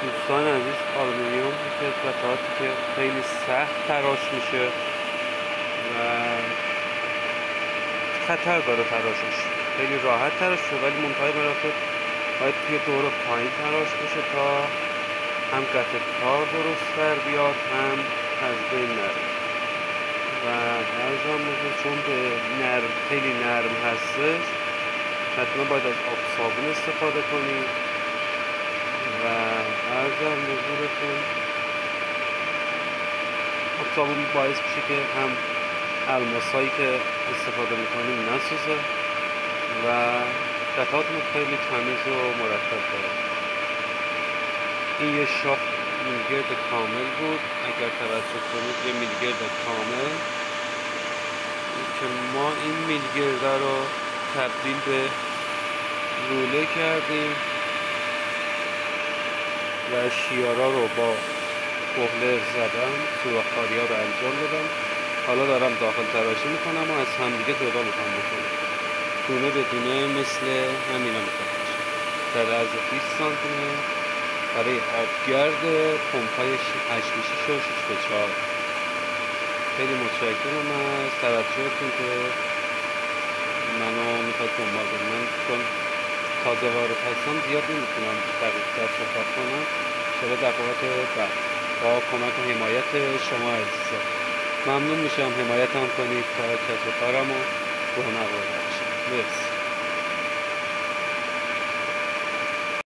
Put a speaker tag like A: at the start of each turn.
A: دوستان عزیز، آلومینیوم یکی از قطعاتی که خیلی سخت تراش میشه و خطر داره تراشش. خیلی راحت تراش میشه ولی منتهای مراتب باید توی دور پایین تراش بشه تا هم قطع تار درست در بیاد هم از بین نره. و ارزم بزرگ چون به نرم خیلی نرم هستش حتما باید از آب صابون استفاده کنید و ارزم بزرگتون آب صابون باعث میشه که هم الماسایی که استفاده میکنیم نسوزه و قطعاتمون خیلی تمیز و مرتب داره. این یه شافت میلگرد کامل بود، اگر توجه کنید یه میلگرد کامل که ما این میلگرد رو تبدیل به لوله کردیم و شیارا رو با کهله زدم، سوراخ‌کاری ها رو انجام دادم. حالا دارم داخل تراشی میکنم و از همدیگه جدا میخوام بکنم، دونه به دونه مثل همینا میخوام بشه. در از 20 سانتی متر برای آبگرد پمپ‌های 8x6 و 6x4. خیلی متشکرم از توجهتون که منو میخواد دنبال کنید. من چون تازه وارد هستم زیاد نمیتونم دقیق‌تر صحبت کنم. شده دفعات بعد با کمک و حمایت شما عزیزان ممنون میشم حمایتم کنید تا کسب و کارم رو رونق آورده بشه. مرسی.